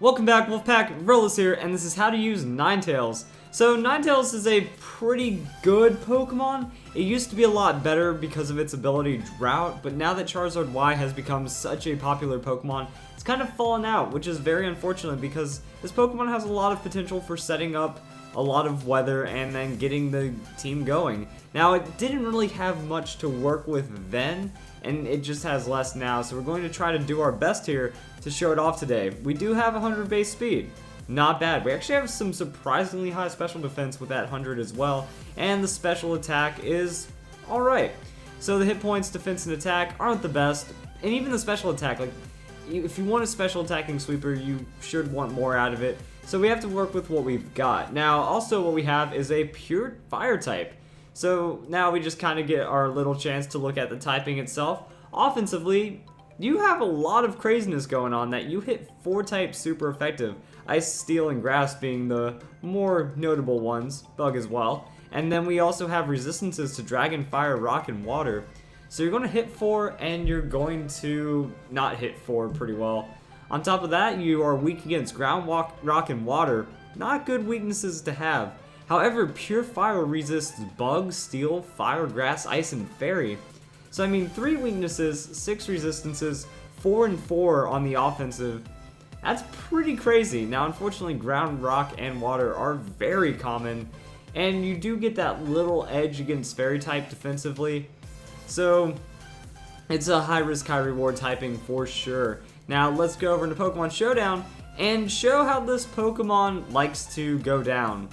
Welcome back, Wolfpack. Verlis here, and this is how to use Ninetales. So Ninetales is a pretty good Pokemon. It used to be a lot better because of its ability Drought, but now that Charizard Y has become such a popular Pokemon, it's kind of fallen out, which is very unfortunate because this Pokemon has a lot of potential for setting up a lot of weather and then getting the team going. Now, it didn't really have much to work with then, and it just has less now, so we're going to try to do our best here to show it off today. We do have 100 base speed. Not bad. We actually have some surprisingly high special defense with that 100 as well, and the special attack is alright. So the hit points, defense, and attack aren't the best, and even the special attack, like, if you want a special attacking sweeper, you should want more out of it. So we have to work with what we've got. Now, also what we have is a pure fire type. So now we just kind of get our little chance to look at the typing itself. Offensively, you have a lot of craziness going on that you hit 4 types super effective. Ice, Steel, and Grass being the more notable ones, Bug as well. And then we also have resistances to Dragon, Fire, Rock, and Water. So you're going to hit 4 and you're going to not hit 4 pretty well. On top of that, you are weak against Ground, Rock, and Water. Not good weaknesses to have. However, Pure Fire resists Bug, Steel, Fire, Grass, Ice, and Fairy. So I mean, 3 weaknesses, 6 resistances, 4 and 4 on the offensive. That's pretty crazy. Now, unfortunately, Ground, Rock, and Water are very common, and you do get that little edge against Fairy type defensively. So it's a high risk, high reward typing for sure. Now let's go over into Pokemon Showdown and show how this Pokemon likes to go down.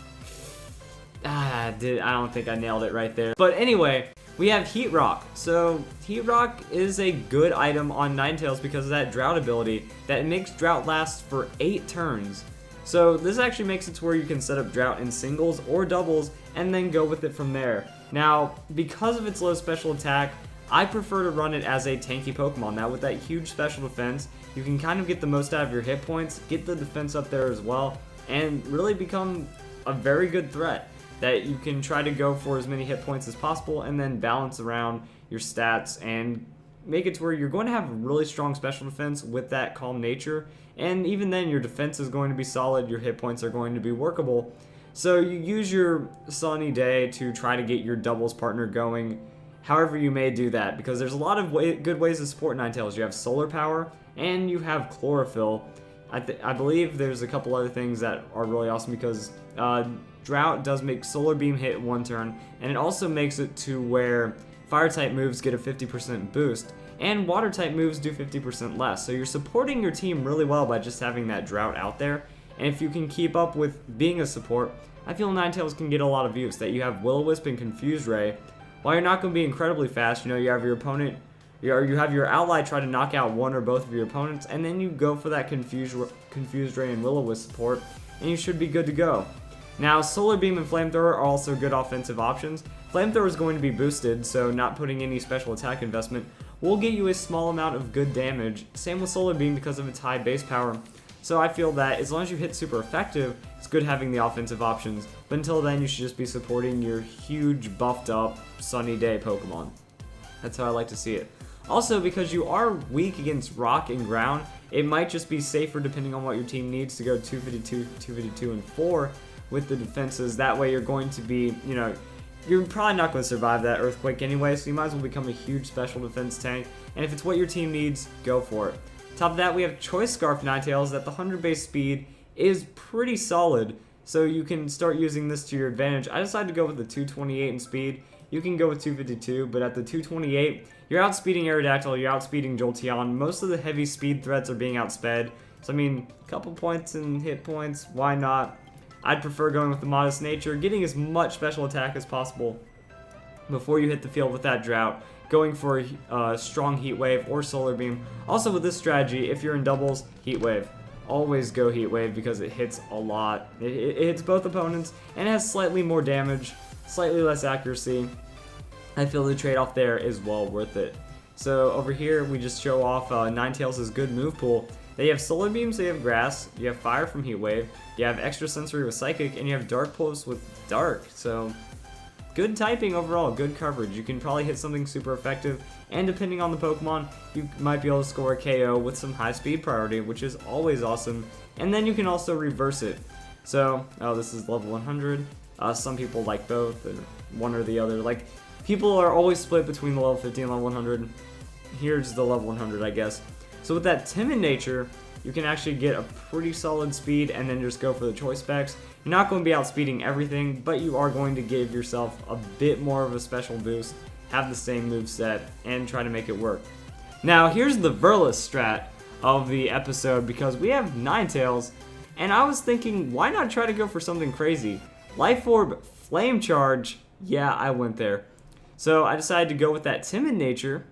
I don't think I nailed it right there. But anyway, we have Heat Rock. So Heat Rock is a good item on Ninetales because of that Drought ability that makes Drought last for 8 turns. So this actually makes it to where you can set up Drought in singles or doubles and then go with it from there. Now, because of its low special attack, I prefer to run it as a tanky Pokemon. Now with that huge special defense, you can kind of get the most out of your hit points, get the defense up there as well, and really become a very good threat that you can try to go for as many hit points as possible and then balance around your stats and make it to where you're going to have really strong special defense with that calm nature, and even then your defense is going to be solid, your hit points are going to be workable. So you use your sunny day to try to get your doubles partner going however you may do that, because there's a lot of good ways to support Ninetales. You have Solar Power and you have Chlorophyll. I believe there's a couple other things that are really awesome because Drought does make Solar Beam hit 1 turn, and it also makes it to where Fire type moves get a 50% boost, and Water type moves do 50% less. So you're supporting your team really well by just having that Drought out there, and if you can keep up with being a support, I feel Ninetales can get a lot of use. That you have Will-O-Wisp and Confuse Ray. While you're not going to be incredibly fast, you know, you have your opponent, you have your ally try to knock out one or both of your opponents, and then you go for that Confused Ray and Will-O-Wisp support, and you should be good to go. Now, Solar Beam and Flamethrower are also good offensive options. Flamethrower is going to be boosted, so not putting any special attack investment will get you a small amount of good damage. Same with Solar Beam because of its high base power. So I feel that as long as you hit super effective, it's good having the offensive options. But until then, you should just be supporting your huge buffed up sunny day Pokemon. That's how I like to see it. Also, because you are weak against Rock and Ground, it might just be safer depending on what your team needs to go 252, 252, and 4 with the defenses. That way you're going to be, you know, you're probably not going to survive that Earthquake anyway, so you might as well become a huge special defense tank. And if it's what your team needs, go for it. Top of that, we have Choice Scarf Ninetales that the 100 base speed is pretty solid, so you can start using this to your advantage. I decided to go with the 228 in speed. You can go with 252, but at the 228, you're outspeeding Aerodactyl, you're outspeeding Jolteon. Most of the heavy speed threats are being outsped. So I mean, a couple points in hit points, why not? I'd prefer going with the Modest Nature, getting as much special attack as possible before you hit the field with that Drought, going for a strong Heat Wave or Solar Beam. Also with this strategy, if you're in doubles, Heat Wave. Always go Heat Wave because it hits a lot. It hits both opponents and it has slightly more damage, slightly less accuracy. I feel the trade-off there is well worth it. So over here, we just show off Ninetales' good move pool. They have Solar Beam, so you have Grass, you have Fire from Heat Wave, you have Extra Sensory with Psychic, and you have Dark Pulse with Dark. So good typing overall, good coverage. You can probably hit something super effective, and depending on the Pokemon, you might be able to score a KO with some high speed priority, which is always awesome and then you can also reverse it. So, oh, this is level 100. Some people like both, or one or the other. Like, people are always split between the level 50 and level 100. Here's the level 100, I guess. So with that timid nature, you can actually get a pretty solid speed and then just go for the choice specs. You're not going to be outspeeding everything, but you are going to give yourself a bit more of a special boost, have the same moveset, and try to make it work. Now, here's the Verlis strat of the episode, because we have Ninetales, and I was thinking, why not try to go for something crazy? Life Orb, Flame Charge, yeah, I went there. So I decided to go with that timid nature,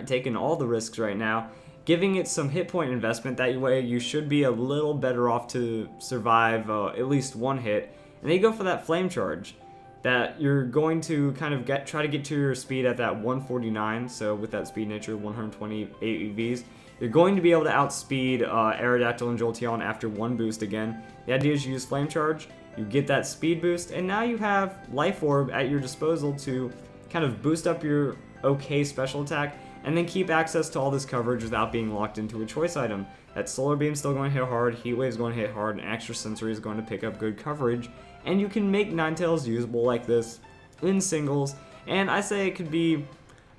taking all the risks right now, giving it some hit point investment. That way you should be a little better off to survive at least one hit. And then you go for that Flame Charge, that you're going to kind of try to get to your speed at that 149. So with that speed nature, 120 AEVs, you're going to be able to outspeed Aerodactyl and Jolteon after one boost again. The idea is you use Flame Charge, you get that speed boost, and now you have Life Orb at your disposal to kind of boost up your okay special attack, and then keep access to all this coverage without being locked into a choice item. That Solar Beam's still going to hit hard, Heat Wave's going to hit hard, and Extra Sensory is going to pick up good coverage, and you can make Ninetales usable like this in singles, and I say it could be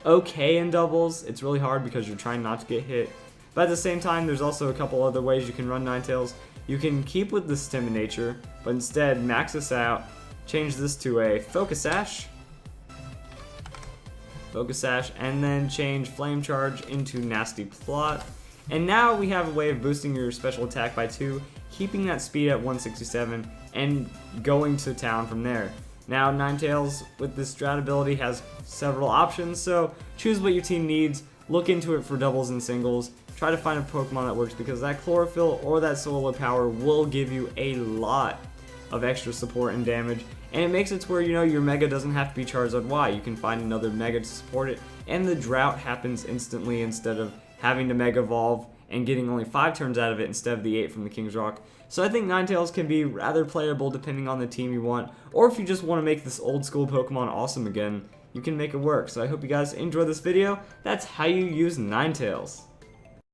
okay in doubles. It's really hard because you're trying not to get hit, but at the same time, there's also a couple other ways you can run Ninetales. You can keep with this timid nature, but instead max this out, change this to a Focus Sash, and then change Flame Charge into Nasty Plot. And now we have a way of boosting your special attack by 2, keeping that speed at 167, and going to town from there. Now Ninetales with this strat ability has several options, so choose what your team needs, look into it for doubles and singles, try to find a Pokemon that works, because that Chlorophyll or that Solar Power will give you a lot of extra support and damage, and it makes it to where, you know, your Mega doesn't have to be Charizard Y. You can find another Mega to support it, and the Drought happens instantly instead of having to Mega Evolve and getting only 5 turns out of it instead of the 8 from the King's Rock. So I think Ninetales can be rather playable depending on the team you want, or if you just want to make this old school Pokemon awesome again, you can make it work. So I hope you guys enjoyed this video. That's how you use Ninetales.